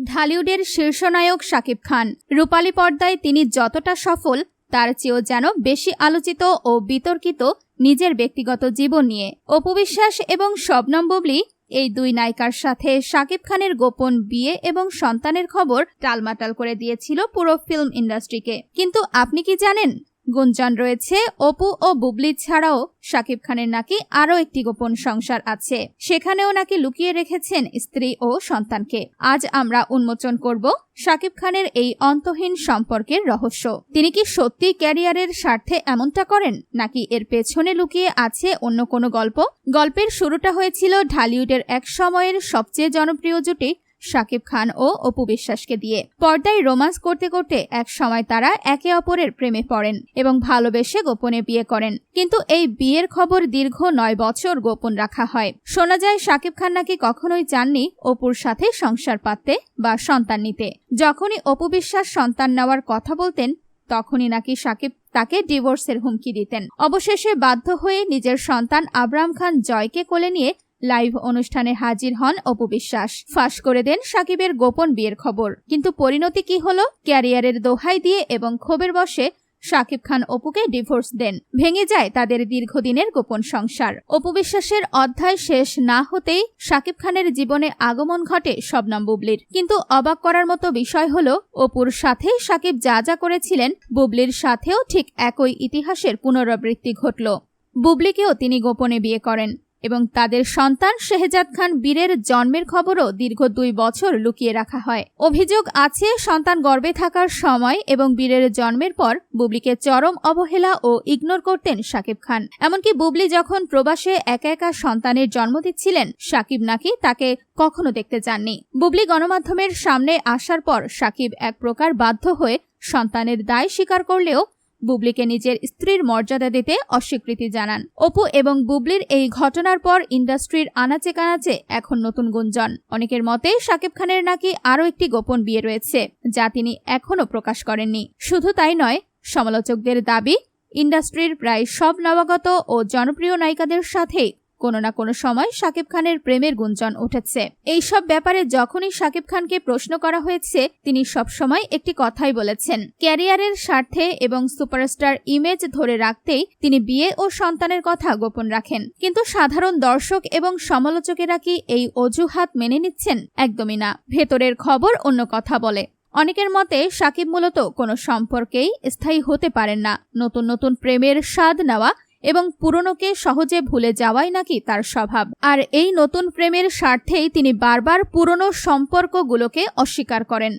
ঢালিউডের শীর্ষনায়ক শাকিব খান। রূপালী পর্দায় তিনি যতটা সফল, তার চেয়েও যেন বেশি আলোচিত ও বিতর্কিত নিজের ব্যক্তিগত জীবন নিয়ে। অপু বিশ্বাস এবং শবনম বুবলী এই দুই নায়িকার সাথে শাকিব খানের গোপন বিয়ে এবং সন্তানের খবর টালমাটাল করে দিয়েছিল পুরো ফিল্ম ইন্ডাস্ট্রিকে। কিন্তু আপনি কি জানেন, গুঞ্জন রয়েছে অপু ও বুবলী ছাড়াও শাকিব খানের নাকি আরও একটি গোপন সংসার আছে, সেখানেও নাকি লুকিয়ে রেখেছেন স্ত্রী ও সন্তানকে। আজ আমরা উন্মোচন করব শাকিব খানের এই অন্তহীন সম্পর্কের রহস্য। তিনি কি সত্যি ক্যারিয়ারের স্বার্থে এমনটা করেন, নাকি এর পেছনে লুকিয়ে আছে অন্য কোনো গল্প? গল্পের শুরুটা হয়েছিল ঢালিউডের এক সময়ের সবচেয়ে জনপ্রিয় জুটি শাকিব খান ও অপু বিশ্বাসকে দিয়ে। পর্দায় রোমান্স করতে করতে এক সময় তারা একে অপরের প্রেমে পড়েন এবং ভালোবেসে গোপনে বিয়ে করেন। কিন্তু এই বিয়ের খবর দীর্ঘ 9 বছর গোপন রাখা হয়। শোনা যায় শাকিব খান নাকি কখনোই চাননি অপুর সাথে সংসার পাততে বা সন্তান নিতে। যখনই অপু বিশ্বাস সন্তান নেওয়ার কথা বলতেন, তখনই নাকি শাকিব তাকে ডিভোর্সের হুমকি দিতেন। অবশেষে বাধ্য হয়ে নিজের সন্তান আবরাম খান জয়কে কোলে নিয়ে লাইভ অনুষ্ঠানে হাজির হন অপু বিশ্বাস। ফাঁস করে দেন শাকিবের গোপন বিয়ের খবর। কিন্তু পরিণতি কি হলো? ক্যারিয়ারের দোহাই দিয়ে এবং ক্ষোভের বশে শাকিব খান অপুকে ডিভোর্স দেন। ভেঙে যায় তাদের দীর্ঘদিনের গোপন সংসার। অপু বিশ্বাসের অধ্যায় শেষ না হতেই শাকিব খানের জীবনে আগমন ঘটে শবনম বুবলীর। কিন্তু অবাক করার মতো বিষয় হলো, অপুর সাথে শাকিব যা যা করেছিলেন, বুবলীর সাথেও ঠিক একই ইতিহাসের পুনরাবৃত্তি ঘটল। বুবলীকেও তিনি গোপনে বিয়ে করেন এবং তাদের সন্তান শেহজাদ খান বীরের জন্মের খবরও দীর্ঘ 2 বছর লুকিয়ে রাখা হয়। অভিযোগ আছে সন্তান গর্ভে থাকার সময় এবং বীরের জন্মের পর বুবলীকে চরম অবহেলা ও ইগনোর করতেন শাকিব খান। এমনকি বুবলী যখন প্রবাসে একা একা সন্তানের জন্ম দিচ্ছিলেন, শাকিব নাকি তাকে কখনো দেখতে যাননি। বুবলী গণমাধ্যমের সামনে আসার পর শাকিব এক প্রকার বাধ্য হয়ে সন্তানের দায় স্বীকার করলেও বুবলীকে নিজের স্ত্রীর মর্যাদা দিতে অস্বীকৃতি জানান। অপু এবং বুবলীর এই ঘটনার পর ইন্ডাস্ট্রির আনাচে কানাচে এখন নতুন গুঞ্জন। অনেকের মতে শাকিব খানের নাকি আরও একটি গোপন বিয়ে রয়েছে, যা তিনি এখনো প্রকাশ করেননি। শুধু তাই নয়, সমালোচকদের দাবি ইন্ডাস্ট্রির প্রায় সব নবাগত ও জনপ্রিয় নায়িকাদের সাথেই কোনো না কোনো সময় শাকিব খানের প্রেমের গুঞ্জন উঠেছে। এইসব ব্যাপারে যখনই শাকিব খানকে প্রশ্ন করা হয়েছে, তিনি সবসময় একটি কথাই বলেছেন, ক্যারিয়ারের স্বার্থে এবং সুপারস্টার ইমেজ ধরে রাখতেই তিনি বিয়ে ও সন্তানের কথা গোপন রাখেন। কিন্তু সাধারণ দর্শক এবং সমালোচকেরা কি এই অজুহাত মেনে নিচ্ছেন? একদমই না। ভেতরের খবর অন্য কথা বলে। অনেকের মতে শাকিব মূলত কোনো সম্পর্কেই স্থায়ী হতে পারেন না। নতুন নতুন প্রেমের স্বাদ নেওয়া এবং পুরনোকে সহজে ভুলে যাওয়াই নাকি তার স্বভাব। আর এই নতুন প্রেমের স্বার্থেই তিনি বারবার পুরনো সম্পর্কগুলোকে অস্বীকার করেন।